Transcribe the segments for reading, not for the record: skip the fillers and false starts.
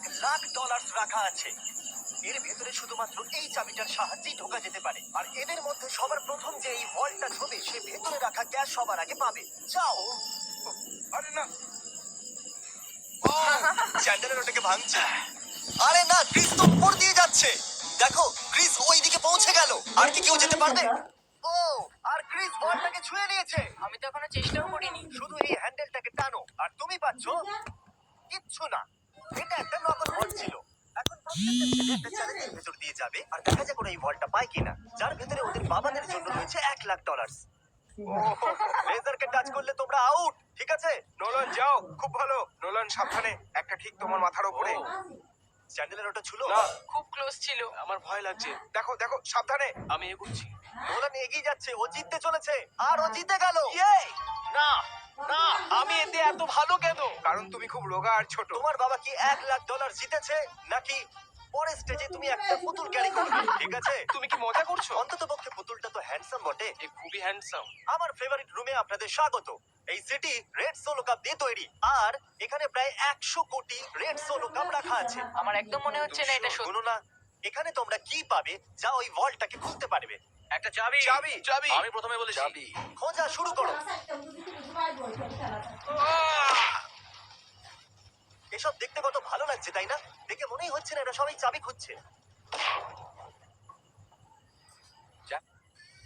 $1,00,000 রাখা আছে। এর ভেতরে শুধুমাত্র এই চাবিটার সাহায্যেই ঢোকা যেতে পারে। আর এদের মধ্যে সবার প্রথম যে এই ভল্টটা ছবে সে ভেতরে রাখা ক্যাশ সবার আগে পাবে। যাও। আরে না, চ্যান্ডেলের ওটাকে ভাঙছে। আরে না, ক্রিস তো উপর দিয়ে যাচ্ছে। দেখো, ক্রিস ওইদিকে পৌঁছে গেল। আর কি কেউ যেতে পারবে? ও, আর ক্রিস বলটাকে ছুঁয়ে নিয়েছে। আমি তো এখনো চেষ্টাও করিনি। শুধু এই হ্যান্ডেলটাকে টানো আর তুমি পাচ্ছো কিচ্ছু না। এটা একটা নকল বল ছিল। এখন প্রত্যেকটা ছেলে একটা চ্যালেঞ্জের ভেতর দিয়ে যাবে আর দেখা যাক ওরা এই বলটা পায় কিনা, যার ভেতরে ওদের বাবাদের জন্য রয়েছে $1,00,000। লেজারকে টাচ করলে তোমরা আউট, ঠিক আছে? নোলান যাও, খুব ভালো। নোলান সাবধানে, একটা ঠিক তোমার মাথার উপরে। চ্যান্ডেলের ওটা ছিল না, খুব ক্লোজ ছিল। আমার ভয় লাগছে। দেখো দেখো, সাবধানে। আমি এগোচ্ছি। নোলান এগিয়ে যাচ্ছে, ও জিততে চলেছে আর ও জিতে গেল। না না, আমি এতে এত ভালো কেন? কারণ তুমি খুব রোগা আর ছোট। তোমার বাবা কি $1,00,000 জিতেছে নাকি পরের স্টেজে তুমি একটা পুতুল ক্যারি করবে? ঠিক আছে, তুমি কি মজা করছো? অন্তত পক্ষে পুতুলটা তো হ্যান্ডসাম বটে। এ খুবই হ্যান্ডসাম। আমার ফেভারিট রুমে আপনাদের স্বাগত। এই সিটি রেড সোলো কাপ দিয়ে তৈরি আর এখানে প্রায় 100 কোটি রেড সোলো কাপ রাখা আছে। আমার একদম মনে হচ্ছে না এটা সত্যি। শুনো না, এখানে তোমরা কি পাবে যা ওই ভল্টটাকে খুলতে পারবে? একটা চাবি। চাবি। চাবি। আমি প্রথমে বলেছি চাবি। খোঁজা শুরু করো। এসব দেখতে কত ভালো লাগছে, তাই না? দেখে মনেই হচ্ছে না এরা সবাই চাবি খুঁজছে।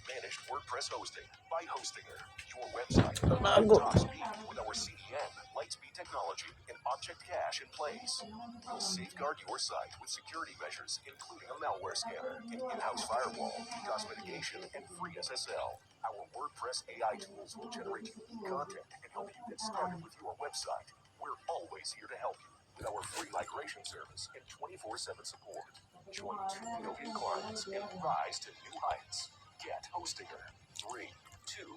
Managed WordPress hosting by Hostinger. Your website at top speed with our CDN, Lightspeed technology, and Object Cache in place. We'll safeguard your site with security measures, including a malware scanner, an in-house firewall, DDoS mitigation, and free SSL. Our WordPress AI tools will generate unique content and help you get started with your website. We're always here to help you with our free migration service and 24/7 support. Join 2 million clients and rise to new heights. Get Hostinger 3, 2,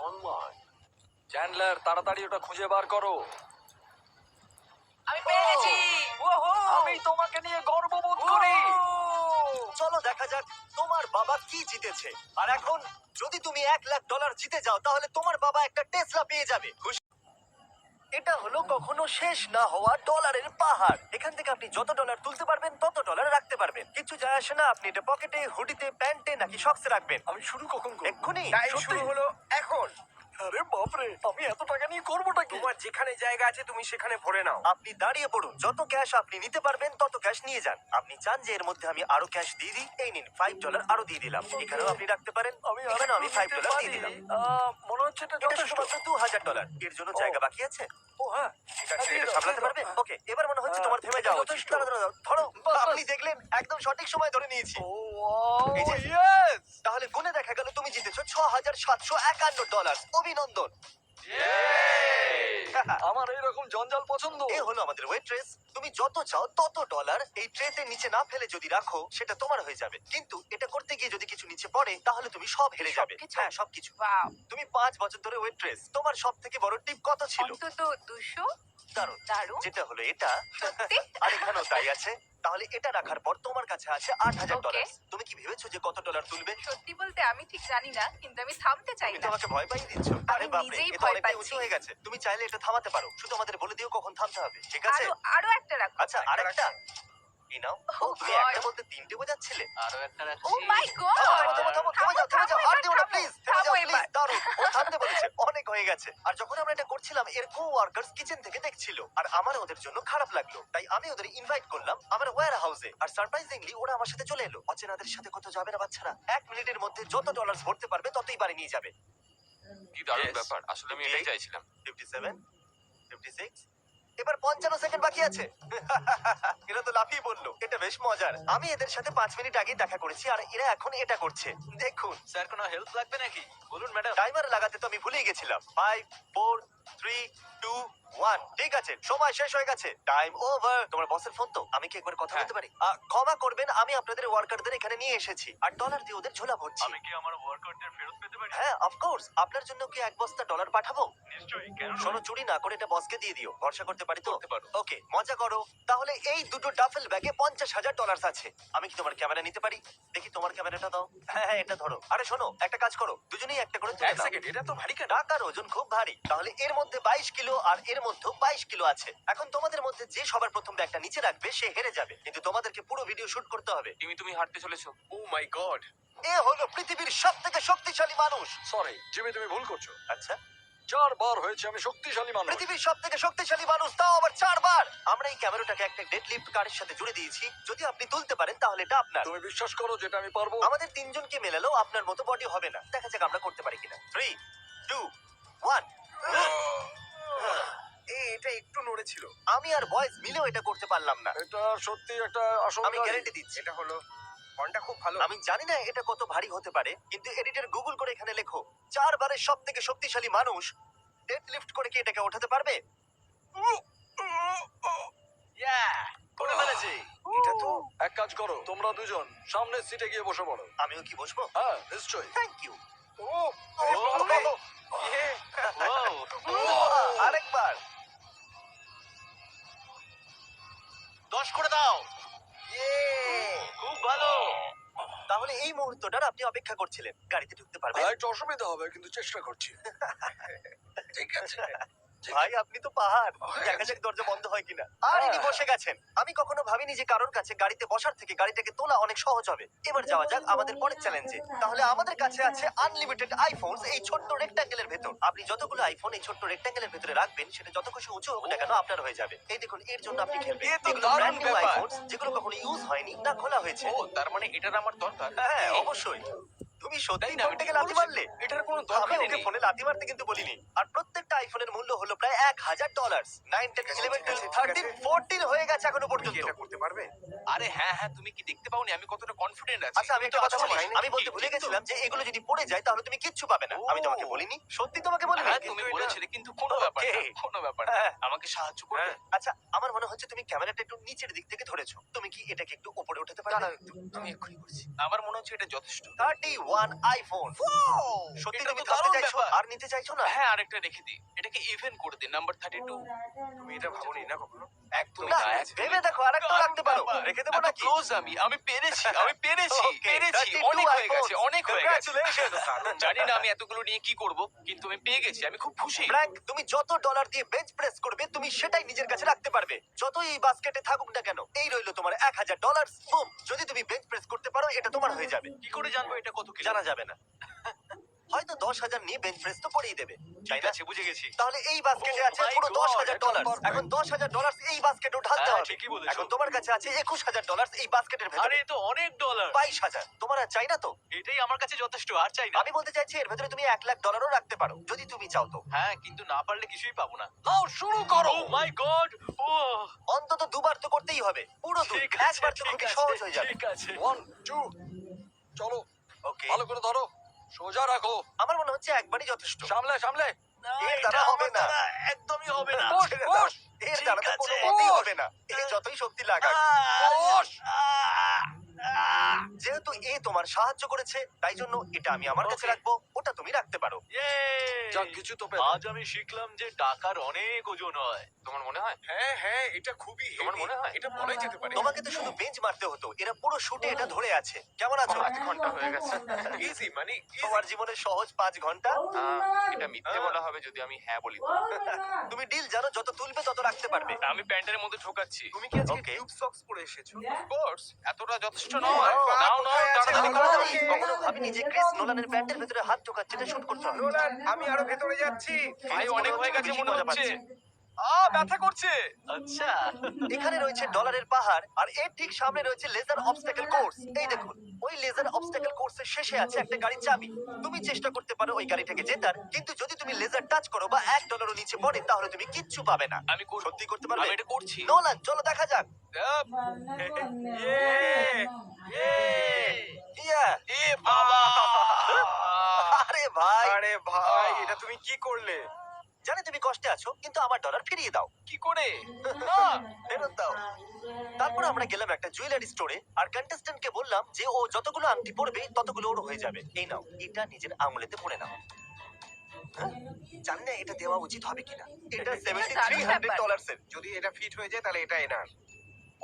online. Chandler, তাড়াতাড়ি ওটা খুঁজে বার করো। আমি পেয়ে গেছি। আমি তোমাকে নিয়ে গর্ববোধ করি। চলো দেখা যাক তোমার বাবা কি জিতেছে। আর এখন যদি তুমি $1,00,000 জিতে যাও তাহলে তোমার বাবা একটা টেসলা পেয়ে যাবে। খুশি? এটা হলো কখনো শেষ না হওয়া ডলারের পাহাড়। এখান থেকে আপনি যত ডলার তুলতে পারবেন তত ডলার রাখতে পারবেন। কিছু যায় আসে না আপনি এটা পকেটে, হুডিতে, প্যান্টে নাকি শক্সে রাখবেন। আমি শুরু কখন করব? এক্ষুনি টাইম সত্যি? শুরু হলো এখন। আরে বাপরে, আমি এত টাকা নিয়ে করবোটা কি? তোমার যেখানে জায়গা আছে তুমি সেখানে ভরে নাও। আপনি দাঁড়িয়ে পড়ুন, যত ক্যাশ আপনি নিতে পারবেন তত ক্যাশ নিয়ে যান। আপনি চান যে এর মধ্যে আমি আরো ক্যাশ দিয়ে দিই? এই নিন $5 আরো দিয়ে দিলাম। এখানেও আপনি রাখতে পারেন। এখানেও আমি $5 দিয়ে দিলাম। মনে হচ্ছে এটা এটা যথেষ্ট। শুধুমাত্র $2,000। এর জন্য জায়গা বাকি আছে? ও হ্যাঁ, ঠিক আছে, দিয়ে এটা দাও, সামলাতে দিয়ে দাও। পারবে? ওকে, এবার মনে হচ্ছে হ্যাঁ, তোমার থেমে যাওয়া উচিত। যথেষ্ট। দাঁড়াও, দাঁড়াও, ধরো। বাস, বাস। আপনি দেখলেন একদম সঠিক সময় ধরে নিয়েছি। ও ওয়াও, এই যে। ইয়েস! তাহলে গুনে দেখা গেল তুমি জিতেছো $6,751। অভিনন্দন। আমার এইরকম জঞ্জাল পছন্দ। এ হলো আমাদের ওয়েট্রেস। তুমি যত চাও তত ডলার এই ট্রেতে নিচে না ফেলে যদি রাখো সেটা তোমার হয়ে যাবে, কিন্তু এটা করতে গিয়ে যদি কিছু নিচে পড়ে তাহলে তুমি সব হেরে যাবে। সবকিছু? হ্যাঁ, সবকিছু। ওয়াও, তুমি 5 বছর ধরে ওয়েট্রেস, তোমার সব থেকে বড় টিপ কত ছিল? অন্তত 200। দারুণ। দারুণ। যেটা হলো এটা। সত্যি? আর এখানেও তাই আছে। তাহলে এটা রাখার পর তোমার কাছে আছে $8,000। Okay. তুমি কি ভেবেছো যে কত ডলার তুলবে? সত্যি বলতে আমি ঠিক জানি না, কিন্তু আমি থামতে চাই তুমি না। তো আমাকে ভয় পাইয়ে দিচ্ছ। আরে আমি বাপরে, নিজেই এটা ভয় অনেকটাই পাচ্ছি। উঁচু হয়ে গেছে। তুমি চাইলে এটা থামাতে পারো, শুধু আমাদের বলে দিও কখন থামতে হবে, ঠিক আছে? আরো একটা রাখো। আচ্ছা, আরেকটা। এই নাও। ও, Oh তুমি God. একটা বলতে তিনটে বোঝাচ্ছিলে। আরো একটা ও রাখছি। মাই গড! থামো, থামো, থেমে যাও, থেমে যাও। আর দিও না, প্লিজ। থেমে যাও, থামো প্লিজ। এবার। দাঁড়াও, ও থামতে বলেছে। অনেক হয়ে গেছে। আর যখন আমরা এটা করছিলাম এর কো-ওয়ার্কার্স কিচেন থেকে দেখছিল। আর আমার ওদের জন্য খারাপ লাগলো। তাই আমি ওদের ইনভাইট করলাম আমার ওয়্যার হাউসে। আর সারপ্রাইজিংলি ওরা আমার সাথে চলে এলো। অচেনাদের সাথে কত যাবে না বাচ্চারা। 1 মিনিটের মধ্যে যত ডলার ভরতে পারবে ততই বাড়ি নিয়ে যাবে। কি দারুণ Yes. ব্যাপার, আসলে আমি এটাই চাইছিলাম। 57, 56, এবার 55 সেকেন্ড বাকি আছে। এরা তো লাফিয়ে বললো। এটা বেশ মজার। আমি এদের সাথে 5 মিনিট আগেই দেখা করেছি আর এরা এখন এটা করছে। দেখুন, স্যার, কোনো হেল্প লাগবে নাকি? বলুন ম্যাডাম। টাইমার লাগাতে তো আমি ভুলেই গেছিলাম। 5, 4, 3, 2, 1। ঠিক আছে, সময় শেষ হয়ে গেছে। Time over. তোমার বসের ফোন তো? আমি কি একবার কথা হ্যাঁ। বলতে পারি? ক্ষমা করবেন, আমি আপনাদের ওয়ার্কারদের এখানে নিয়ে এসেছি আর ডলার দিয়ে ওদের ঝোলা ভরছি। কি আমার ওয়ার্কারদের ফেরত পেতে পারি? হ্যাঁ, অফকোর্স। আপনার জন্য কি 1 বস্তা ডলার পাঠাবো? নিশ্চয়ই, কেন? শোনো, চুরি না করে এটা বসকে দিয়ে দিও। ভরসা করতে পারি তো? করতে পারো। ওকে, মজা করো। তাহলে এই দুটো ডাফেল ব্যাগে $50,000 আছে। আমি কি তোমার ক্যামেরা নিতে পারি? দেখি তোমার ক্যামেরাটা দাও। হ্যাঁ হ্যাঁ, এটা ধরো। আরে শোনো, একটা কাজ করো, দুজনেই একটা করে তুলে এক নাও। সেকেন্ড, এটা তো ভারী কেন? টাকার ওজন খুব ভারী। তাহলে এর মধ্যে 22 কিলো আর এর মধ্যে 22 কিলো আছে। এখন তোমাদের মধ্যে যে সবার প্রথম ব্যাগটা নিচে রাখবে সে হেরে যাবে, কিন্তু তোমাদেরকে পুরো ভিডিও শুট করতে হবে। তুমি হাঁটতে চলেছো। ও মাই গড। এ হলো পৃথিবীর সবথেকে শক্তিশালী মানুষ। সরি জিমি, তুমি ভুল করছো। আচ্ছা, 4 বার হয়েছে আমি শক্তিশালী মানুষ। পৃথিবীর সবথেকে শক্তিশালী মানুষ, তাও আবার 4 বার। আমরা এই ক্যামেরাটাকে একটা ডেডলিফট কারের সাথে জুড়ে দিয়েছি। যদি আপনি তুলতে পারেন তাহলে এটা আপনার। তুমি বিশ্বাস করো যেটা আমি পারবো? আমাদের তিনজনকে মেলালেও আপনার মতো বডি হবে না। দেখা যাক আমরা করতে পারি কিনা। 3, 2, 1। এটা একটু নড়েছিল। আমি আর বয়েজ মিলেও এটা করতে পারলাম না। এটা সত্যি একটা আসল আমি গাড়ি। গ্যারান্টি দিচ্ছি। এটা হলো ফোনটা খুব ভালো। আমি জানি না এটা কত ভারী হতে পারে, কিন্তু এডিটর গুগল করে এখানে লেখো 4 বারের সবথেকে শক্তিশালী মানুষ ডেডলিফট করে কি এটাকে ওঠাতে পারবে? করে ফেলেছে। এটা তো এক কাজ করো, তোমরা দুজন সামনের সিটে গিয়ে বসে পড়ো। আমিও কি বসবো? হ্যাঁ নিশ্চয়ই। Thank you. ও বাবা! ইয়ে! আরেকবার। 10 করে দাও। খুব ভালো। তাহলে এই মুহূর্তটার আপনি অপেক্ষা করছিলেন। গাড়িতে ঢুকতে পারবেন? একটু অসুবিধা হবে কিন্তু চেষ্টা করছি। ঠিক আছে। ভাই আপনি তো পাহাড়। দেখা যাক দরজা বন্ধ হয় কিনা। আর ইনি বসে গেছেন। আমি কখনো ভাবিনি যে কারোর কাছে গাড়িতে বসার থেকে গাড়িটাকে তোলা অনেক সহজ হবে। এবার যাওয়া যাক আমাদের পরের চ্যালেঞ্জে। তাহলে আমাদের কাছে আছে আনলিমিটেড আইফোনস এই ছোট্ট রেক্ট্যাঙ্গেলের ভেতর। আপনি যতগুলো আইফোন এই ছোট্ট রেক্ট্যাঙ্গেলের ভেতরে রাখবেন সেটা যত খুশি উঁচু হোক না কেন আপনার হয়ে যাবে। এই দেখুন, এর জন্য আপনি খেলবেন। এ তো এগুলো দারুণ ব্র্যান্ড নিউ ব্যাপার। আইফোনস যেগুলো কখনো ইউজ হয়নি না খোলা হয়েছে। ও তার মানে এটার আমার দরকার। হ্যাঁ অবশ্যই। তুমি সত্যি তাই না, আমি ফোনটাকে ঠিক লাথি বলছি। মারলে? এটার কোনো আমি দরকারই ওকে নেই। ফোনে লাথি মারতে কিন্তু বলিনি। আর প্রত্যেকটা আইফোনের মূল্য হলো প্রায় $1,000। 9, 10, 11, 12, 13, 14 হয়ে গেছে এখনো তুমি কি পর্যন্ত। এটা করতে পারবে? আরে হ্যাঁ হ্যাঁ, তুমি কি দেখতে পাওনি আমি কতটা কনফিডেন্ট আছি? আচ্ছা আমি একটা কথা বলি। হয়নি। আমি বলতে ভুলে গেছিলাম যে এগুলো যদি পড়ে যায় তাহলে তুমি কিচ্ছু পাবে না। আমি তোমাকে বলিনি? সত্যি তোমাকে বলিনি? হ্যাঁ তুমি কিন্তু বলেছিলে, কিন্তু কোনো ব্যাপার না, Okay. কোনো ব্যাপার না। হ্যাঁ। আমাকে সাহায্য করবে? আচ্ছা আমার মনে হচ্ছে তুমি ক্যামেরাটা একটু নিচের দিক থেকে ধরেছো। তুমি কি এটাকে একটু উপরে উঠাতে পারবে? আমি এক্ষুনি করছি। আমার মনে হচ্ছে এটা যথেষ্ট। 31 আইফোন। সত্যি এটা তুমি তো থামতে দারুণ চাইছো? ব্যাপার। আর নিতে চাইছো না? হ্যাঁ আরেকটা রেখে দিই, এটাকে ইভেন করে দিই, নাম্বার 32। তুমি এটা ভাবোনি না কখনো? একদম না, না, একদম ভেবে দেখো আরেকটা রাখতে পারো। রেখে দেবো নাকি? ক্লোজ আমি পেরেছি, আমি পেরেছি, Okay, পেরেছি। 32 অনেক হয়ে গেছে, iPhones. অনেক হয়ে গেছে। Congratulations. জানি না আমি এতগুলো নিয়ে কি করব, কিন্তু আমি পেয়ে গেছি, আমি খুব খুশি। ফ্র্যাঙ্ক, তুমি যত ডলার দিয়ে বেঞ্চ প্রেস করবে তুমি সেটাই নিজের কাছে রাখতে পারবে, যতই এই বাস্কেটে থাকুক না কেন। এই রইলো তোমার $1,000। বুম, যদি তুমি বেঞ্চ প্রেস করতে পারো এটা তোমার হয়ে যাবে। কি করে জানবো এটা কত কিলো? জানা যাবে না। হয়তো 10,000 নিয়ে বেঞ্চ প্রেস তো করেই দেবে, তাই ঠিক না? আছে, বুঝে গেছি। তাহলে এই বাস্কেটে Oh আছে my পুরো God, $10,000। এটা এখন $10,000 এই বাস্কেটে ঢালতে হ্যাঁ, হবে। ঠিকই বলেছো। এখন তোমার কাছে আছে $21,000 এই বাস্কেটের আরে ভেতরে। এ তো অনেক ডলার। 22,000। তোমার আর চাই না তো? এটাই আমার কাছে যথেষ্ট, আর চাই না। আমি বলতে চাইছি এর ভেতরে তুমি $1,00,000 রাখতে পারো যদি তুমি চাও তো। হ্যাঁ, কিন্তু না পারলে কিছুই পাবো না। নাও শুরু করো। ও মাই গড! ও অন্তত দুবার তো করতেই হবে। পুরো দুই। ঠিক আছে, একবার তো ঠিক খুবই আছে, সহজ হয়ে যাবে। ঠিক আছে। 1 2 চলো, ওকে, ভালো করে ধরো, সোজা রাখো, আমার মনে হচ্ছে একবারই যথেষ্ট। সামলে সামলে। না, এর এটা দ্বারা হবে আমার না। দ্বারা একদমই হবে না। বস ছেড়ে দাও। বস এর ঠিক দ্বারা তো আছে। কোনো মতেই বস। হবে না। এ যতই শক্তি লাগাক। বস। যেহেতু এ তোমার সাহায্য করেছে তাই জন্য এটা আমি আমার কাছে Okay. রাখবো, ওটা তুমি রাখতে পারো। যাক কিছু তো পেলে। আজ আমি শিখলাম যে টাকার অনেক ওজন হয়। তোমার মনে হয়? হ্যাঁ হ্যাঁ, এটা খুবই তোমার heavy। মনে হয়? এটা বলাই যেতে পারে। তোমাকে তো শুধু বেঞ্চ মারতে হতো, এরা পুরো শুটে এটা ধরে আছে। কেমন আছো? 5 ঘন্টা হয়ে গেছে। ইজি মানে তোমার জীবনের সহজ 5 ঘন্টা। এটা মিথ্যে বলা হবে যদি আমি হ্যাঁ বলি। তুমি ডিল জানো, যত তুলবে তত রাখতে পারবে। আমি প্যান্টের মধ্যে ঢোকাচ্ছি। তুমি কি আজকে Okay. টিউব সক্স পরে এসেছো? কোর্স এতটা যথেষ্ট নয়। নাও নাও, আমি তাড়াতাড়ি কখনো করো। ভাবিনি- কখনো ভাবিনি যে ক্রিস নোলানের প্যান্টের ভেতরে হাত ঢোকাচ্ছে এটা শুট করতে হবে। নোলান, আমি আরো ভেতরে যাচ্ছি। ভাই অনেক হয়ে গেছে মনে মজা হচ্ছে। পাচ্ছি। ব্যথা করছে। আচ্ছা। এখানে রয়েছে ডলারের পাহাড় আর এর ঠিক সামনে রয়েছে লেজার অবস্টাকেল কোর্স। এই দেখুন, ওই লেজার অবস্টাকেল কোর্সের শেষে আছে একটা গাড়ির চাবি। তুমি চেষ্টা করতে পারো ওই গাড়িটাকে জেতার, কিন্তু যদি তুমি লেজার টাচ করো বা $1 নিচে পড়ে তাহলে তুমি কিচ্ছু পাবে না। আমি করব। সত্যি করতে পারবে? আমি এটা করছি। নোলান চলো দেখা যাক। আপ, ইয়া, এ বাবা! আরে ভাই, আরে ভাই, এটা তুমি কি করলে? জানি তুমি কষ্টে আছো কিন্তু আমার ডলার ফিরিয়ে দাও। কি করে? ফেরত দাও। তারপর আমরা গেলাম একটা জুয়েলারি স্টোরে আর কন্টেস্ট্যান্টকে বললাম যে ও যতগুলো আংটি পরবে ততগুলো ওর হয়ে যাবে। এই নাও, এটা নিজের আঙুলেতে পরে নাও। জানি না এটা দেওয়া উচিত হবে কিনা। এটা দারুণ $7300 এর। যদি এটা ফিট হয়ে যায় তাহলে এটা এনার।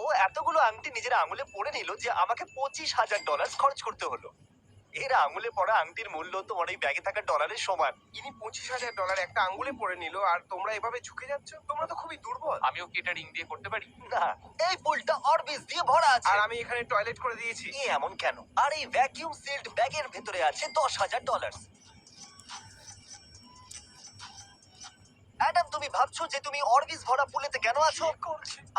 ও এতগুলো আংটি নিজের আঙুলে পরে নিল যে আমাকে $25,000 খরচ করতে হলো। এর আঙুলে পড়া আংটির মূল্য তোমার এই ব্যাগে থাকা ডলারের সমান। ইনি $25,000 একটা আঙ্গুলে পরে নিল আর তোমরা এভাবে ঝুঁকে যাচ্ছ। তোমরা তো খুবই দুর্বল। আমিও কি এটা রিং দিয়ে করতে পারি? না, এই পুলটা অরবিস দিয়ে ভরা আছে। আর আমি এখানে টয়লেট করে দিয়েছি। এ এমন কেন? আর এই ভ্যাকিউম সিলড ব্যাগের ভেতরে আছে $10,000। অ্যাডাম, তুমি ভাবছো যে তুমি অরবিস ভরা পুলেতে কেন আছো?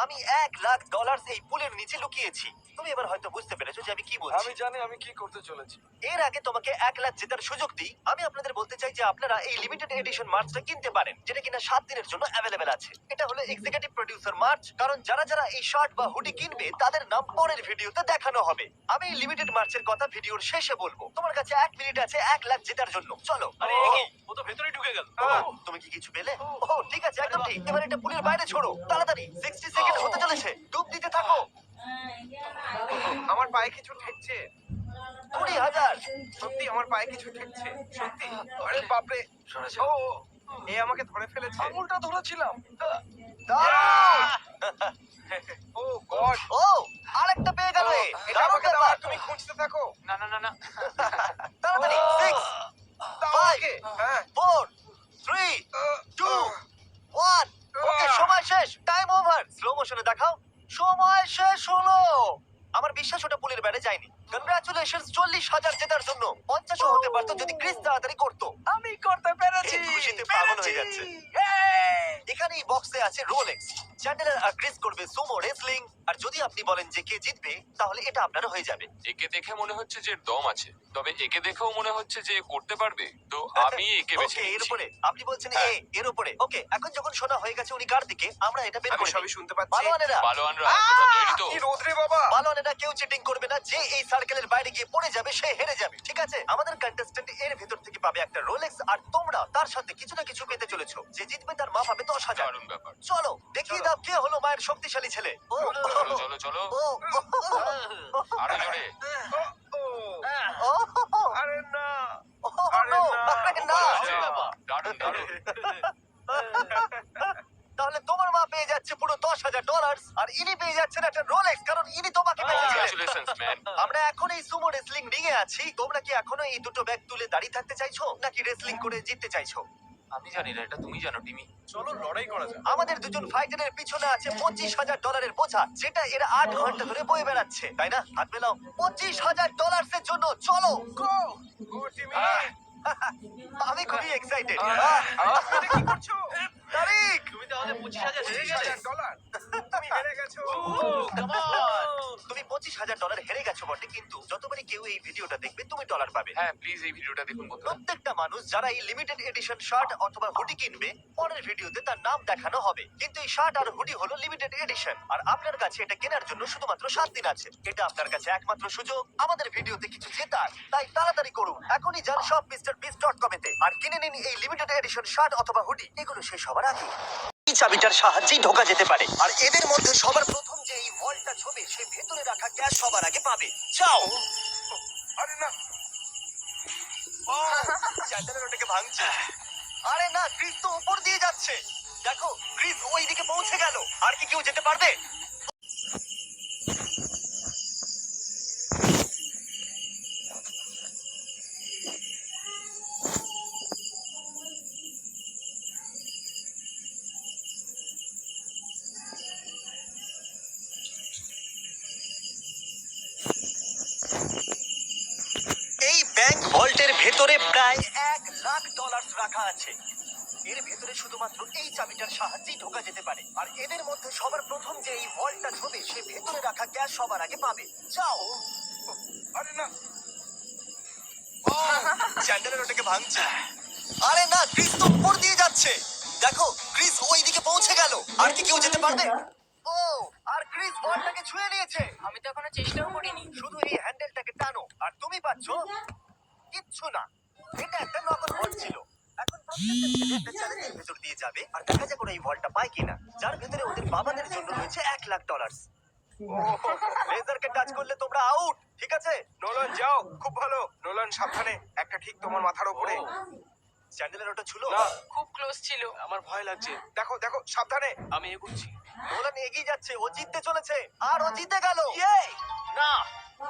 আমি $1,00,000 এই পুলের নিচে লুকিয়েছি। তুমি এবার হয়তো বুঝতে পেরেছো যে আমি কি বলছি। আমি জানি আমি কি করতে চলেছি। এর আগে তোমাকে 1,00,000 জেতার সুযোগ দিই। আমি আপনাদের বলতে চাই যে আপনারা এই লিমিটেড এডিশন মার্চটা কিনতে পারেন, যেটা কিনা 7 দিনের জন্য অ্যাভেলেবেল আছে। এটা হলো এক্সিকিউটিভ প্রোডিউসার মার্চ, কারণ যারা যারা এই শার্ট বা হুডি কিনবে তাদের নাম পরের ভিডিওতে দেখানো হবে। আমি এই লিমিটেড মার্চের কথা ভিডিওর শেষে বলবো। তোমার কাছে 1 মিনিট আছে 1,00,000 জেতার জন্য। চলো। আরে এ কি? ও তো ভেতরে ঢুকে গেল। তুমি কি কিছু পেলে? ও ঠিক আছে, একদম ঠিক। এবার এটা পুলের বাইরে ছোড়ো তাড়াতাড়ি। 60 সেকেন্ড হতে চলেছে। ডুব দিতে থাকো। আমার পায়ে কিছু ঠেকছে। 20,000। সত্যি আমার পায়ে কিছু ঠেকছে। সত্যি। আরে বাপরে। ও এ আমাকে ধরে ফেলেছে। আঙুলটা ধরেছিলাম। দাও। ও গড। ও আরেকটা পেয়ে গেল। এটা আমাকে দাও আর তুমি খুঁজতে থাকো। না না না না। তাড়াতাড়ি। 6 দাও 5 আমাকে। হ্যাঁ 4 3 2 1। ওকে, সময় শেষ। Time over. স্লো মোশনে দেখাও। সময় শেষ হলো। আমার বিশ্বাস ওটা পুলের বাইরে যায়নি। কনগ্রাচুলেশনস 40,000 জেতার জন্য। 50ও হতে পারতো যদি ক্রিস তাড়াতাড়ি করতো। আমি করতে পেরেছি। এই খুশিতে পাগল হয়ে যাচ্ছে। এখানে এই বক্সে আছে রোলেক্স। চ্যান্ডেলার আর ক্রিস করবে সুমো রেসলিং। আর যদি আপনি বলেন যে কে জিতবে, তাহলে এটা আপনারও হয়ে যাবে। একে দেখে মনে হচ্ছে যে এর দম আছে, তবে একে দেখেও মনে হচ্ছে যে এ করতে পারবে, তো আমি একে বেছে ওকে, এর নিচ্ছি। উপরে আপনি বলছেন হ্যাঁ। এর উপরে। ওকে, এখন যখন শোনা হয়ে গেছে উনি কার দিকে, আমরা এটা বের আমি করে সবই দিই। শুনতে পাচ্ছি। পালোয়ানেরা, পালোয়ানরা তোমরা তৈরি তো? কি রোদ রে বাবা। পালোয়ানেরা কেউ চিটিং করবে না। যে এই সার্কেলের বাইরে গিয়ে পড়ে যাবে সে হেরে যাবে, ঠিক আছে? আমাদের কন্টেস্ট্যান্ট এর ভেতর থেকে পাবে একটা রোলেক্স, আর তোমরা তার সাথে কিছু না কিছু পেতে চলেছো। যে জিতবে তার মা পাবে 10,000। দারুণ ব্যাপার। চলো দেখিয়ে দাও কে হলো মায়ের শক্তিশালী ছেলে। ও, চলো চলো চলো, ও, আরো জোরে। ও ও, আরে না। ও, আরে no, না। আরে না। দারুণ দারুণ। তাহলে তোমার মা পেয়ে যাচ্ছে পুরো $10,000 আর ইনি পেয়ে যাচ্ছেন একটা রোলেক্স, কারণ ইনি তোমাকে বেঁচেছিলেন। Congratulations man. আমরা এখন এই সুমো রেসলিং রিং এ আছি। তোমরা কি এখনো এই দুটো ব্যাগ তুলে দাঁড়িয়ে থাকতে চাইছো, নাকি রেসলিং করে জিততে চাইছো? আমি জানি না, এটা তুমি জানো টিমি। চলো লড়াই করা যাক। আমাদের দুজন ফাইটারের পিছনে আছে $25,000 বোঝা, যেটা এরা 8 ঘন্টা ধরে বয়ে বেড়াচ্ছে, তাই না? হাত মেলাও। $25,000 এর জন্য চলো। গো গো টিমি। আমি খুবই এক্সাইটেড। তুমি কি করছো? তারিক, তুমি তাহলে 25,000 হেরে গেলে। $25,000 তুমি হেরে গেছো। তুমি $25,000 হেরে গেছো বটে, কিন্তু যতবারই কেউ এই ভিডিওটা দেখবে তুমি ডলার পাবে। হ্যাঁ প্লিজ এই ভিডিওটা দেখুন বন্ধুরা। প্রত্যেকটা মানুষ যারা এই লিমিটেড এডিশন শার্ট অথবা হুডি কিনবে, পরের ভিডিওতে তার নাম দেখানো হবে। কিন্তু এই শার্ট আর হুডি হলো লিমিটেড এডিশন, আর আপনার কাছে এটা কেনার জন্য শুধুমাত্র 7 দিন আছে। এটা আপনার কাছে একমাত্র সুযোগ আমাদের ভিডিওতে কিছু জেতার। তাই তাড়াতাড়ি করুন, এখনই যান সব MrBeast.com তে আর কিনে নিন এই লিমিটেড এডিশন শার্ট অথবা হুডি। এগুলো শেষ হবার আগে এই চাবিটার সাহায্যেই ঢোকা যেতে পারে, আর এদের মধ্যে সবার প্রথম যে এই ভল্টটা ছবে সে ভেতরে রাখা ক্যাশ সবার আগে পাবে। যাও। আরে না। চ্যান্ডেলার ওটাকে ভাঙছে। আরে না, ক্রিস তো উপর দিয়ে যাচ্ছে। দেখো, ক্রিস ওই দিকে পৌঁছে গেল। আর কি কেউ যেতে পারবে? এই ব্যাংক ভল্টের ভেতরে প্রায় $1,00,000 রাখা আছে। এর ভেতরে শুধুমাত্র এই চাবিটার সাহায্যেই ঢোকা যেতে পারে, আর এদের মধ্যে সবার প্রথম যে এই ভল্টটা ছবে সে ভেতরে রাখা ক্যাশ সবার আগে পাবে। যাও। আরে না। চ্যান্ডেলার ওটাকে ভাঙছে। আরে না, ক্রিস তো উপর দিয়ে যাচ্ছে। দেখো, ক্রিস ওই দিকে পৌঁছে গেল। আর কি কেউ যেতে পারবে? ও, আর ক্রিস বলটাকে ছুঁয়ে নিয়েছে। আমি তো এখনো চেষ্টাও করিনি। শুধু এই হ্যান্ডেলটাকে টানো আর তুমি পাচ্ছ কিচ্ছু না। এটা একটা নকল ভল্ট ছিল। এখন প্রত্যেকটা ছেলে একটা চ্যালেঞ্জের ভেতর দিয়ে যাবে আর দেখা যাক ওরা এই ভল্টটা পায় কিনা, যার ভেতরে ওদের বাবাদের জন্য রয়েছে $1,00,000। লেজারকে টাচ করলে তোমরা আউট, ঠিক আছে? নোলান যাও। খুব ভালো। নোলান সাবধানে। একটা ঠিক তোমার মাথার উপরে। চ্যান্ডেলের ওটা ছিল না। খুব ক্লোজ ছিল। আমার ভয় লাগছে। দেখো দেখো সাবধানে। আমি এগুচ্ছি। নোলান এগিয়ে যাচ্ছে, ও জিততে চলেছে আর ও জিতে গেল। না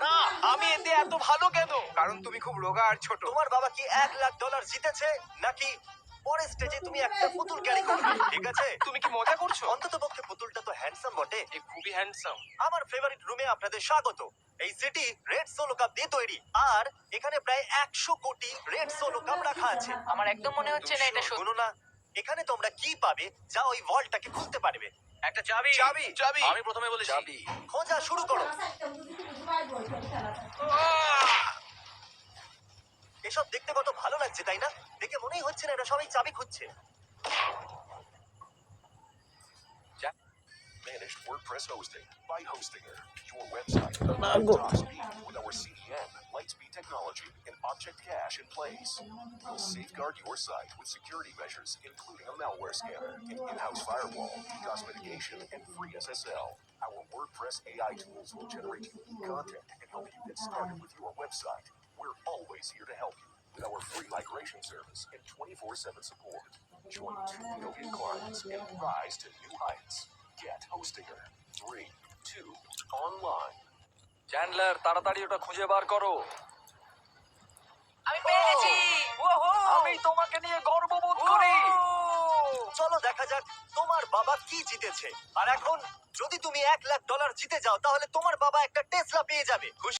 না, আমি এতে এত ভালো কেন? কারণ তুমি খুব রোগা আর ছোট। তোমার বাবা কি $1,00,000 জিতেছে নাকি পরের স্টেজে তুমি একটা পুতুল ক্যারি করবে? ঠিক আছে, তুমি কি মজা করছো? অন্তত পক্ষে পুতুলটা তো হ্যান্ডসাম বটে। এ খুবই হ্যান্ডসাম। আমার ফেভারিট রুমে আপনাদের স্বাগত। এই সিটি রেড সোলো কাপ দিয়ে তৈরি আর এখানে প্রায় 100 কোটি রেড সোলো কাপ রাখা আছে। আমার একদম মনে হচ্ছে না এটা সত্যি। শুনো না, এখানে তোমরা কি পাবে যা ওই ভল্টটাকে খুলতে পারবে? একটা চাবি। চাবি। চাবি। আমি প্রথমে বলেছি। চাবি। খোঁজা শুরু করো। এসব দেখতে কত ভালো লাগছে তাই না? দেখে মনেই হচ্ছে না এটা সবাই চাবি খুঁজছে। Managed WordPress hosting by Hostinger. Your website at top speed with our CDN, Lightspeed technology, and Object Cache in place. We'll safeguard your site with security measures, including a malware scanner, an in-house firewall, DDoS mitigation, and free SSL. Our WordPress AI tools will generate unique content and help you get started with your website. We're always here to help you with our free migration service and 24/7 support. Join 2 million clients and rise to new heights. Get Hostinger 3, 2, online. Chandler, তাড়াতাড়ি ওটা খুঁজে বার করো। আমি পেয়ে গেছি। আমি তোমাকে নিয়ে গর্ববোধ করি। চলো দেখা যাক তোমার বাবা কি জিতেছে। আর এখন যদি তুমি $1,00,000 জিতে যাও তাহলে তোমার বাবা একটা টেসলা পেয়ে যাবে। খুশি?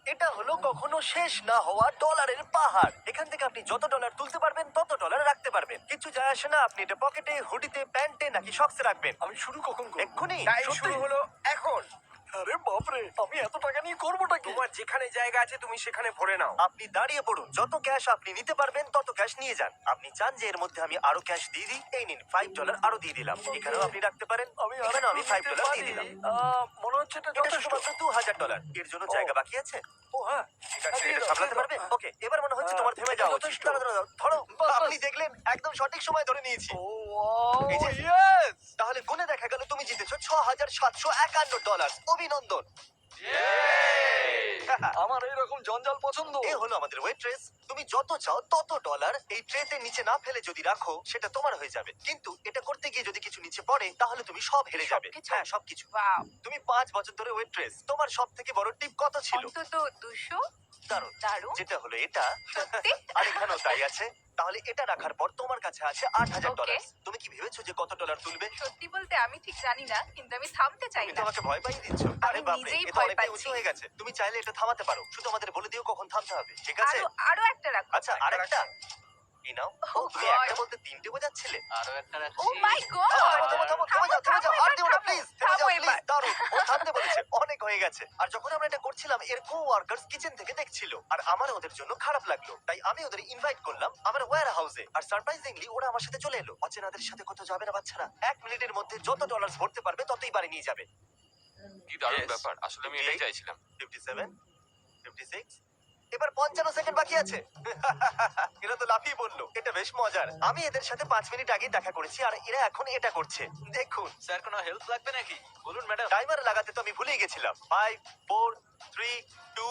এটা হলো কখনো শেষ না হওয়া ডলারের পাহাড়। এখান থেকে আপনি যত ডলার তুলতে পারবেন তত ডলার রাখতে পারবেন। কিছু যায় আসে না আপনি এটা পকেটে, হুডিতে, প্যান্টে নাকি শক্সে রাখবেন। আমি শুরু কখন করব? এক্ষুনি তাই সত্যি? শুরু হলো এখন। আরে বাপরে, আমি এত টাকা নিয়ে করবোটা কি? তোমার যেখানে জায়গা আছে তুমি সেখানে ভরে নাও। আপনি দাঁড়িয়ে পড়ুন, যত ক্যাশ আপনি নিতে পারবেন তত ক্যাশ নিয়ে যান। আপনি চান যে এর মধ্যে আমি আরো ক্যাশ দিয়ে দিই? এই নিন $5 আরো দিয়ে দিলাম। এখানেও আপনি রাখতে পারেন, এখানেও আমি $5 দিয়ে দিলাম। মনে হচ্ছে এটা এটা যথেষ্ট। শুধুমাত্র $2,000। এর জন্য জায়গা বাকি আছে? ও হ্যাঁ, ঠিক আছে, এটা এটা সামলাতে পারবে? ওকে, এবার মনে হচ্ছে তোমার থেমে যাওয়া উচিত। যথেষ্ট। দাঁড়াও, দাঁড়াও, ধরো। আপনি দেখলেন একদম সঠিক সময় ধরে নিয়েছি। ও ওয়াও, এই যে, ইয়েস! তাহলে গুনে দেখা গেল তুমি জিতেছো $6,751। অভিনন্দন। আমার এইরকম জঞ্জাল পছন্দ। এ হলো আমাদের ওয়েট্রেস। তুমি যত চাও তত ডলার এই ট্রেতে নিচে না ফেলে যদি রাখো সেটা তোমার হয়ে যাবে, কিন্তু এটা করতে গিয়ে যদি কিছু নিচে পড়ে তাহলে তুমি সব হেরে যাবে। সবকিছু? হ্যাঁ, সবকিছু। ওয়াও। তুমি 5 বছর ধরে ওয়েট্রেস, তোমার সব থেকে বড় টিপ কত ছিল? অন্তত 200। দারুণ। দারুণ। যেটা হলো এটা। সত্যি? আর এখানেও তাই আছে। তাহলে এটা রাখার পর তোমার কাছে আছে $8,000। Okay. তুমি কি ভেবেছো যে কত ডলার তুলবে? সত্যি বলতে আমি ঠিক জানি না, কিন্তু আমি থামতে চাই তুমি না। তোমাকে ভয় পাইয়ে দিচ্ছ। আরে বাপরে, নিজেই এটা ভয় অনেকটাই পাচ্ছি। উঁচু হয়ে গেছে। তুমি চাইলে এটা থামাতে পারো, শুধু আমাদের বলে দিও কখন থামতে হবে, ঠিক আছে? আরো একটা রাখো। আচ্ছা, আরেকটা এই নাও। ও, তুমি God. একটা বলতে তিনটে বোঝাচ্ছিলে। আরো একটা ও মাই গড। থামো, থামো, থামো, থেমে যাও, আর দিও না, প্লিজ, থেমে যাও, প্লিজ, এবার। দাঁড়াও। ও থামতে বলেছে, অনেক হয়ে গেছে। আর যখন আমরা এটা করছিলাম এর কো-ওয়ার্কার্স কিচেন থেকে দেখছিল, আর আমার ওদের জন্য খারাপ লাগলো, তাই আমি ওদের ইনভাইট করলাম আমার ওয়্যার হাউসে। আর সারপ্রাইজিংলি ওরা আমার সাথে চলে এলো। অচেনাদের সাথে কোথাও যাবে না বাচ্চারা। 1 মিনিটের মধ্যে যত ডলার ভরতে পারবে ততই বাড়ি নিয়ে যাবে। কি দারুণ Yes. ব্যাপার, আসলে আমি এটাই চাইছিলাম। 57, 56, এবার 55 সেকেন্ড বাকি আছে। এরা তো লাফিয়ে বললো। এটা বেশ মজার। আমি এদের সাথে 5 মিনিট আগেই দেখা করেছি আর এরা এখন এটা করছে। দেখুন, স্যার, কোনো হেল্প লাগবে নাকি? বলুন ম্যাডাম। টাইমার লাগাতে তো আমি ভুলেই গেছিলাম। 5, 4, 3, 2,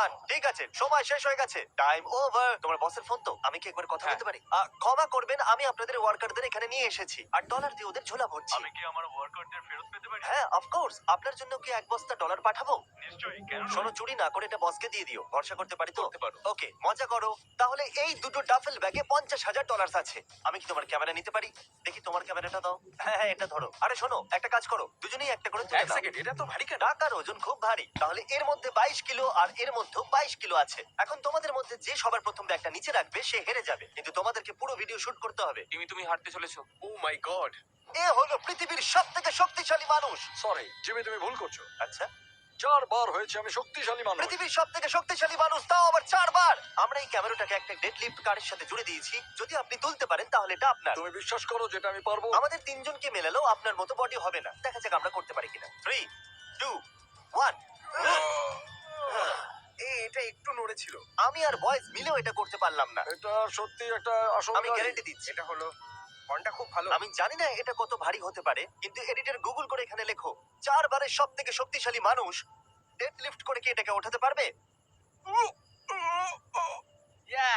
1। ঠিক আছে, সময় শেষ হয়ে গেছে। Time over. তোমার বসের ফোন তো? আমি কি একবার কথা হ্যাঁ। বলতে পারি? ক্ষমা করবেন, আমি আপনাদের ওয়ার্কারদের এখানে নিয়ে এসেছি আর ডলার দিয়ে ওদের ঝোলা ভরছি। কি আমার ওয়ার্কারদের ফেরত পেতে পারি? হ্যাঁ, অফকোর্স। আপনার জন্য কি 1 বস্তা ডলার পাঠাবো? নিশ্চয়ই, কেন? শোনো, চুরি না করে এটা বসকে দিয়ে দিও। ভরসা করতে পারি তো? করতে পারো। ওকে, মজা করো। তাহলে এই দুটো ডাফেল ব্যাগে $50,000 আছে। আমি কি তোমার ক্যামেরা নিতে পারি? দেখি তোমার ক্যামেরাটা দাও। হ্যাঁ হ্যাঁ, এটা ধরো। আরে শোনো, একটা কাজ করো, দুজনেই একটা করে তুলে এক নাও। সেকেন্ড, এটা তো ভারী কেন? টাকার ওজন খুব ভারী। তাহলে এর মধ্যে 22 কিলো আর এর মধ্যে 22 কিলো আছে। এখন তোমাদের মধ্যে যে সবার প্রথম ব্যাগটা নিচে রাখবে সে হেরে যাবে, কিন্তু তোমাদেরকে পুরো ভিডিও শুট করতে হবে। তুমি হাঁটতে চলেছো। ও মাই গড। এ হলো পৃথিবীর সবথেকে শক্তিশালী মানুষ। সরি জিমি, তুমি ভুল করছো। আচ্ছা, 4 বার হয়েছে আমি শক্তিশালী মানুষ। পৃথিবীর সবথেকে শক্তিশালী মানুষ, তাও আবার 4 বার। আমরা এই ক্যামেরাটাকে একটা ডেড লিফট কারের সাথে জুড়ে দিয়েছি। যদি আপনি তুলতে পারেন তাহলে এটা আপনার। তুমি বিশ্বাস করো যেটা আমি পারবো? আমাদের তিনজনকে মেলালেও আপনার মতো বডি হবে না। দেখা যাক আমরা করতে পারি কিনা। 3, 2, 1। এটা একটু নড়েছিল। আমি আর বয়েজ মিলেও এটা করতে পারলাম না। এটা সত্যি একটা আসল আমি গাড়ি। গ্যারান্টি দিচ্ছি। এটা হলো ফোনটা খুব ভালো। আমি জানি না এটা কত ভারী হতে পারে, কিন্তু এডিটর গুগল করে এখানে লেখো 4 বারের সবথেকে শক্তিশালী মানুষ ডেড লিফট করে কি এটাকে ওঠাতে পারবে? ইয়া!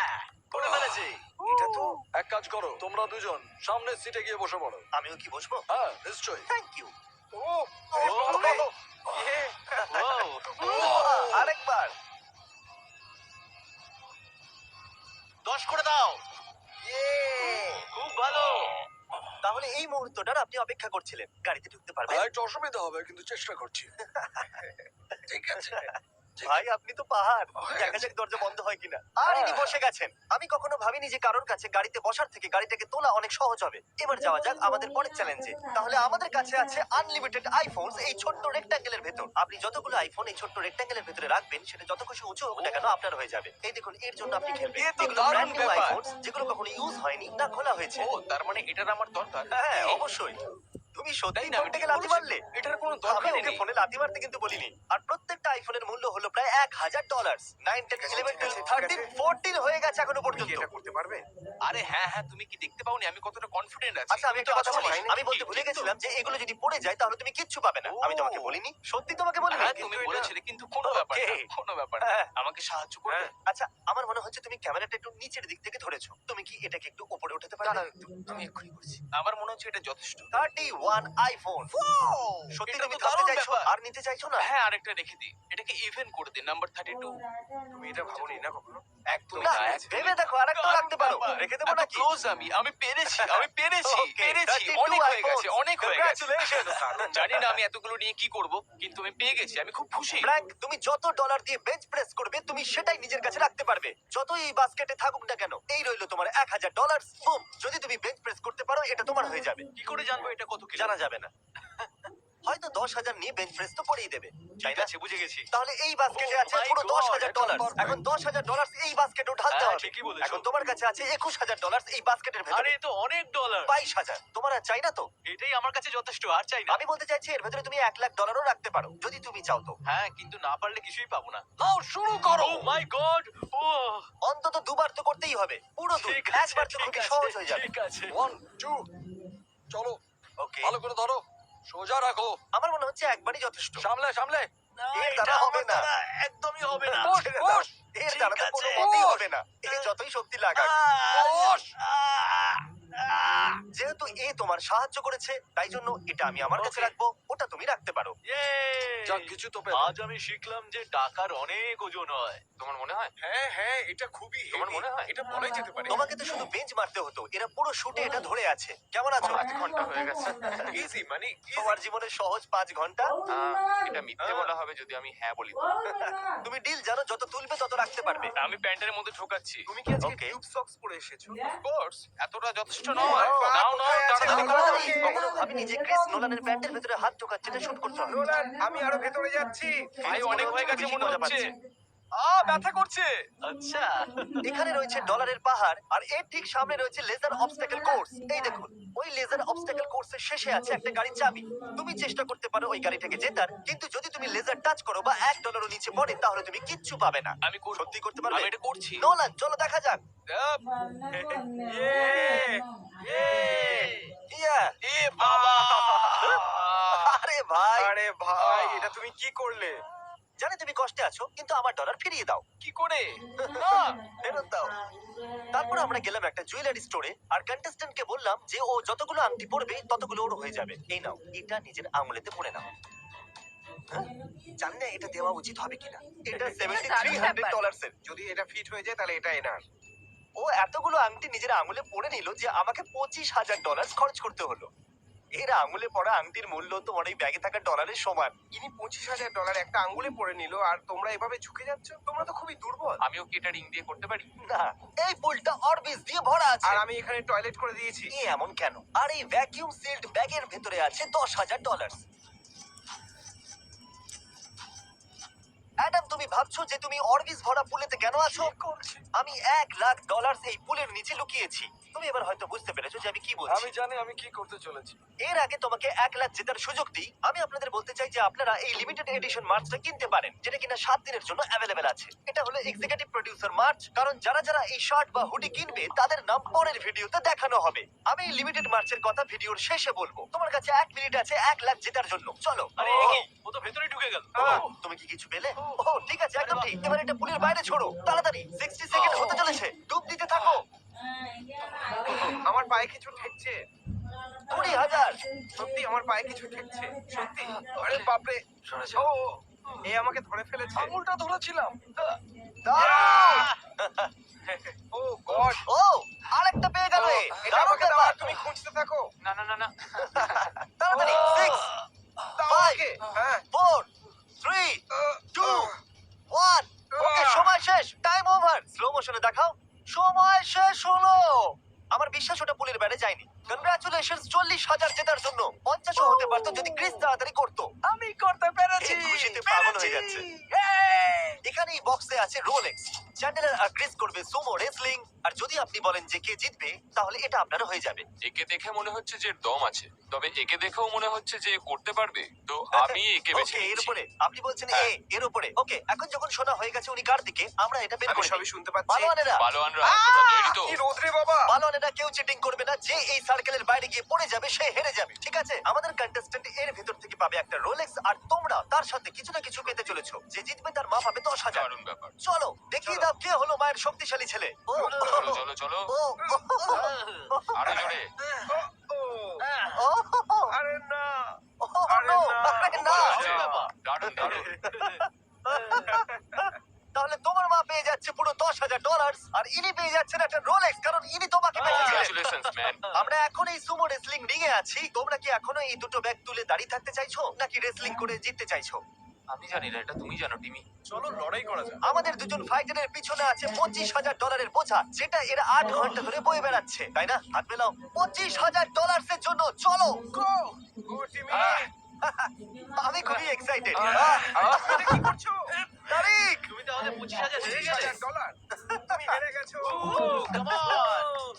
করে ফেলেছি। এটা তো এক কাজ করো, তোমরা দুজন সামনের সিটে গিয়ে বসে পড়ো। আমিও কি বসবো? হ্যাঁ নিশ্চয়ই। Thank you. আরেকবার। 10 করে দাও। খুব ভালো। তাহলে এই মুহূর্তটার আপনি অপেক্ষা করছিলেন। গাড়িতে ঢুকতে পারবেন? একটু অসুবিধা হবে কিন্তু চেষ্টা করছি। ঠিক আছে। ভাই আপনি তো পাহাড়। হয়ে দেখা গেছে। যাক দরজা বন্ধ হয় কিনা। আর ইনি বসে গেছেন। আমি কখনো ভাবিনি যে কারোর কাছে গাড়িতে বসার থেকে গাড়িটাকে তোলা অনেক সহজ হবে। এবার যাওয়া যাক আমাদের পরের চ্যালেঞ্জে। তাহলে আমাদের কাছে আছে আনলিমিটেড আইফোনস এই ছোট্ট রেক্ট্যাঙ্গেলের ভেতর। আপনি যতগুলো আইফোন এই ছোট্ট রেক্ট্যাঙ্গেলের ভেতরে রাখবেন সেটা যত খুশি উঁচু হোক না কেন আপনার হয়ে যাবে। এই দেখুন এর জন্য আপনি খেলবেন। এ তো এগুলো দারুণ brand new ব্যাপার। iPhones, যেগুলো কখনো ইউজ হয়নি না খোলা হয়েছে। ও তার মানে এটার আমার দরকার। হ্যাঁ অবশ্যই। তুমি সত্যি তাই না? ফোনটাকে লাথি মারলে? এটার কোনো আমি দরকার ওকে নেই। ফোনে লাথি মারতে কিন্তু বলিনি। আর প্রত্যেকটা আইফোনের মূল্য হলো প্রায় $1000। 9, 10, 11, 12, 13, 14 হয়ে গেছে এখনো পর্যন্ত। এটা করতে পারবে? আরে হ্যাঁ হ্যাঁ, তুমি কি দেখতে পাওনি আমি কতটা কনফিডেন্ট আছি? আচ্ছা আমি একটা কথা বলি, আসলে আমি বলতে ভুলে গেছিলাম যে এগুলো যদি পড়ে যায় তাহলে তুমি কিচ্ছু পাবে না। আমি তোমাকে বলিনি? সত্যি তোমাকে বলিনি? হ্যাঁ তুমি বলেছিলে, কিন্তু কোনো ব্যাপার না, Okay. কোনো ব্যাপার না। হ্যাঁ। আমাকে সাহায্য করবে? আচ্ছা আমার মনে হচ্ছে তুমি ক্যামেরাটা একটু নিচের দিক থেকে ধরেছো। তুমি কি এটাকে একটু উপরে উঠাতে পারবে? আমি এক্ষুনি করছি। আমার মনে হচ্ছে এটা যথেষ্ট। 31 আইফোন। সত্যি এটা তুমি তো থামতে দারুণ চাইছো ব্যাপার। আর নিতে চাইছো না? হ্যাঁ আরেকটা রেখে দিই, এটাকে ইভেন করে দিন, নাম্বার 32। তুমি এটা ভাবোনি না কখনো? একদম না, না, একদম ভেবে দেখো আরেকটা রাখতে পারো। রেখে দেবো নাকি? ক্লোজ আমি পেরেছি, আমি পেরেছি, Okay, পেরেছি। 32 অনেক হয়ে গেছে, iPhones. অনেক হয়ে গেছে। Congratulations. জানি না আমি এতগুলো নিয়ে কি করব, কিন্তু আমি পেয়ে গেছি, আমি খুব খুশি। ফ্র্যাঙ্ক, তুমি যত ডলার দিয়ে বেঞ্চ প্রেস করবে তুমি সেটাই নিজের কাছে রাখতে পারবে। যত এই বাস্কেটে থাকুক না কেন, এই রইলো তোমার $1000। বুম, যদি তুমি বেঞ্চ প্রেস করতে পারো এটা তোমার হয়ে যাবে। কি করে জানবো এটা কত কিলো? জানা যাবে না। হয়তো 10,000 নিয়ে বেঞ্চ প্রেস তো করেই দেবে, তাই ঠিক না? আছে, বুঝে গেছি। তাহলে এই বাস্কেটে Oh আছে my পুরো God, $10,000। perfect. এখন $10,000 এই বাস্কেটে ঢালতে হ্যাঁ, হবে। ঠিকই বলেছো। এখন তোমার কাছে আছে $21,000 এই বাস্কেটের ভেতরে। আরে এ তো অনেক ডলার। 22,000। তোমার আর চাই না তো? এটাই আমার কাছে যথেষ্ট, আর চাই না। আমি বলতে চাইছি এর ভেতরে তুমি $1,00,000 রাখতে পারো যদি তুমি চাও তো। হ্যাঁ, কিন্তু না পারলে কিছুই পাবো না। নাও শুরু করো। ও মাই গড। ও অন্তত দুবার তো করতেই হবে। পুরো দুই। ঠিক আছে, একবার তো ঠিক খুবই আছে, সহজ হয়ে যাবে। ঠিক আছে। 1 2 চলো, ওকে, ভালো করে ধরো, সোজা রাখো, আমার মনে হচ্ছে একবারই যথেষ্ট। সামলে সামলে। না, এর এটা দ্বারা হবে আমার না। দ্বারা একদমই হবে না। বস, ছেড়ে দাও। বস। এর ঠিক দ্বারা তো আছে। কোনো মতেই বস। হবে না। এ যতই শক্তি লাগাক। বস। যেহেতু এ তোমার সাহায্য করেছে তাই জন্য এটা আমি আমার কাছে Okay. রাখবো, ওটা তুমি রাখতে পারো। যাক, কিছু তো পেলে। আজ আমি শিখলাম যে টাকার অনেক ওজন হয়। তোমার মনে হয়? হ্যাঁ হ্যাঁ, এটা খুবই তোমার heavy। মনে হয়? এটা বলাই যেতে পারে। তোমাকে তো শুধু বেঞ্চ মারতে হতো, এরা পুরো শুটে এটা ধরে আছে। কেমন আছো? 5 ঘন্টা হয়ে গেছে। ইজি মানে তোমার জীবনের সহজ 5 ঘন্টা। এটা মিথ্যে বলা হবে যদি আমি হ্যাঁ বলি তো। তুমি ডিল জানো, যত তুলবে তত রাখতে পারবে। আমি প্যান্টের মধ্যে ঢোকাচ্ছি। তুমি কি আজকে Okay. টিউব সক্স পরে এসেছো? কোর্স এতটা যথেষ্ট নয়। ও, নাও নাও, কোথায় আছে? তাড়াতাড়ি করো। তাড়াতাড়ি। কখনো ভাবিনি যে ক্রিস নোলানের প্যান্টের ভেতরে হাত ঢোকাচ্ছে, এটা শুট করতে হবে। নোলান, আমি আরো ভেতরে যাচ্ছি। ভাই অনেক হয়ে গেছে বেশি মনে মজা হচ্ছে। পাচ্ছি। ব্যথা করছে। আচ্ছা। এখানে রয়েছে ডলারের পাহাড় আর এর ঠিক সামনে রয়েছে লেজার অবস্টাকেল কোর্স। এই দেখুন, ওই লেজার অবস্টাকেল কোর্সের শেষে আছে একটা গাড়ির চাবি। তুমি চেষ্টা করতে পারো ওই গাড়িটাকে জেতার, কিন্তু যদি তুমি লেজার টাচ করো বা $1 নিচে পড়ে তাহলে তুমি কিচ্ছু পাবে না। আমি করব। সত্যি করতে পারবে? আমি এটা করছি। নোলান, চলো দেখা যাক। আপ। ইয়া, এ বাবা। আরে ভাই, আরে ভাই, এটা তুমি কি করলে? জানি তুমি কষ্টে আছো, কিন্তু আমার ডলার ফিরিয়ে দাও। কি করে? ফেরত দাও। তারপর আমরা গেলাম একটা জুয়েলারি স্টোরে আর কন্টেস্ট্যান্টকে বললাম যে ও যতগুলো আংটি পরবে ততগুলো ওর হয়ে যাবে। এই নাও, এটা নিজের আঙুলেতে পরে নাও। হ্যাঁ? জানি না এটা দেওয়া উচিত হবে কিনা। এটা $7,300 এর। যদি এটা ফিট হয়ে যায় তাহলে এটা এনার। ও এতগুলো আংটি নিজের আঙুলে পরে নিল যে আমাকে $25,000 খরচ করতে হলো। এর আঙুলে পড়া আংটির মূল্য তোমার এই ব্যাগে থাকা ডলারের সমান। ইনি $25,000 একটা আঙ্গুলে পরে নিল আর তোমরা এভাবে ঝুঁকে যাচ্ছ? তোমরা তো খুবই দুর্বল। আমিও কি এটা রিং দিয়ে করতে পারি? না, এই পুলটা অরবিস দিয়ে ভরা আছে। আর আমি এখানে টয়লেট করে দিয়েছি। এ এমন কেন? আর এই ভ্যাকিউম সিল্ড ব্যাগের ভেতরে আছে $10,000। অ্যাডাম, তুমি ভাবছো যে তুমি অরবিস ভরা পুলেতে কেন আছো? আমি $1,00,000 এই পুলের নিচে লুকিয়েছি। তুমি এবার হয়তো বুঝতে পেরেছো যে আমি কি বলছি। আমি জানি আমি কি করতে চলেছি। এর আগে তোমাকে 1,00,000 জেতার সুযোগ দিই। আমি আপনাদের বলতে চাই যে আপনারা এই লিমিটেড এডিশন মার্চটা কিনতে পারেন, যেটা কিনা 7 দিনের জন্য অ্যাভেলেবেল আছে। এটা হলো এক্সিকিউটিভ প্রোডিউসার মার্চ, কারণ যারা যারা এই শার্ট বা হুডি কিনবে তাদের নাম পরের ভিডিওতে দেখানো হবে। আমি এই লিমিটেড মার্চের কথা ভিডিওর শেষে বলবো। তোমার কাছে 1 মিনিট আছে 1,00,000 জেতার জন্য। চলো। আরে এই, ও তো ভেতরে ঢুকে গেল। তুমি কি কিছু পেলে? ও ঠিক আছে, একদম ঠিক। এবার এটা পুলের বাইরে ছোড়ো তাড়াতাড়ি। 60 সেকেন্ড হতে চলেছে। ডুব দিতে থাকো। পায়ে কিছু ঠেকছে। 20,000। সত্যি আমার পায়ে কিছু ঠেকছে। সত্যি। আরে বাপরে। ও এ আমাকে ধরে ফেলেছে। আঙুলটা ধরেছিলাম। দাঁড়াও। ও গড। ও আরেকটা পেয়ে গেল এ। এটা দারুণ আমাকে দাও, ব্যাপার। আর তুমি খুঁজতে থাকো। না না না না তাড়াতাড়ি 6 দাও 5 আমাকে। হ্যাঁ 4 3 2 1 ওকে সময় শেষ, টাইম ওভার। স্লো মোশনে দেখাও। সময় শেষ হলো। আমার বিশ্বাস ওটা পুলের ব্যাটে যায়নি। কনগ্রাচুলেশনস 40,000 জেতার জন্য। 50ও হতে পারতো যদি ক্রিস তাড়াতাড়ি করতো। আমি করতে পেরেছি। এই খুশিতে পাগল হয়ে যাচ্ছে। এখানে এই বক্সে আছে রোলেক্স। চ্যান্ডেলার আর ক্রিস করবে সুমো রেসলিং। আর যদি আপনি বলেন যে কে জিতবে, তাহলে এটা আপনারও হয়ে যাবে। একে দেখে মনে হচ্ছে যে এর দম আছে, তবে একে দেখেও মনে হচ্ছে যে এ করতে পারবে, তো আমি একে বেছে ওকে, এর নিচ্ছি। উপরে আপনি বলছেন এর উপরে। ওকে, এখন যখন শোনা হয়ে গেছে উনি কার দিকে, আমরা এটা বের আমি করে সবই দিই। শুনতে পাচ্ছি। পালোয়ানেরা, পালোয়ানরা তোমরা তৈরি তো? কি রোদরে বাবা। পালোয়ানেরা কেউ চিটিং করবে না। যে এই সার্কেলের বাইরে গিয়ে পড়ে যাবে সে হেরে যাবে, ঠিক আছে? আমাদের কন্টেস্ট্যান্ট এর ভেতর থেকে পাবে একটা রোলেক্স, আর তোমরা তার সাথে কিছু না কিছু পেতে চলেছো। যে জিতবে তার মা পাবে 10,000। দারুণ ব্যাপার। চলো দেখিয়ে দাও কে হলো মায়ের শক্তিশালী ছেলে। ও চলো চলো চলো, ও আরো জোরে। ও, ও আরে না। ও আরে নো, না। আরে না। দারুণ দারুণ। তাহলে তোমার মা পেয়ে যাচ্ছে পুরো $10,000 আর ইনি পেয়ে যাচ্ছেন একটা রোলেক্স, কারণ ইনি তোমাকে বেঁচেছিলেন। Congratulations man. আমরা এখন এই সুমো রেসলিং রিং এ আছি। তোমরা কি এখনো এই দুটো ব্যাগ তুলে দাঁড়িয়ে থাকতে চাইছো, নাকি রেসলিং করে জিততে চাইছো? আমি জানি না, এটা তুমি জানো টিমি। চলো লড়াই করা যাক। আমাদের দুজন ফাইটারের পিছনে আছে $25,000 বোঝা, যেটা এরা 8 ঘন্টা ধরে বয়ে বেড়াচ্ছে, তাই না? হাত মেলাও। $25,000 এর জন্য চলো। গো গো টিমি। আমি খুবই এক্সাইটেড। এটা কি করছো? তারিক, তুমি তো আমাদের 25,000 হেরে গেলে। $25,000 তুমি হেরে গেছো।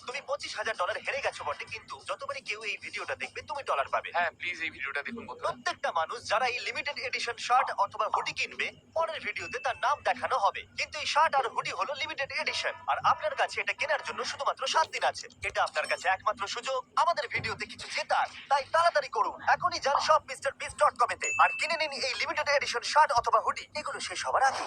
তুমি $25,000 হেরে গেছো বটে, কিন্তু যতবারই কেউ এই ভিডিওটা দেখবে তুমি ডলার পাবে। হ্যাঁ প্লিজ এই ভিডিওটা দেখুন বন্ধুরা। প্রত্যেকটা মানুষ যারা এই লিমিটেড এডিশন শার্ট অথবা হুডি কিনবে, পরের ভিডিওতে তার নাম দেখানো হবে। কিন্তু এই শার্ট আর হুডি হলো লিমিটেড এডিশন, আর আপনার কাছে এটা কেনার জন্য শুধুমাত্র 7 দিন আছে। এটা আপনার কাছে একমাত্র সুযোগ আমাদের ভিডিওতে কিছু জেতার। তাই তাড়াতাড়ি করুন, এখনই যান shop mrbeast.com-তে আর কিনে নিন এই লিমিটেড এডিশন শার্ট অথবা হুডি। এগুলো শেষ হবার আগে।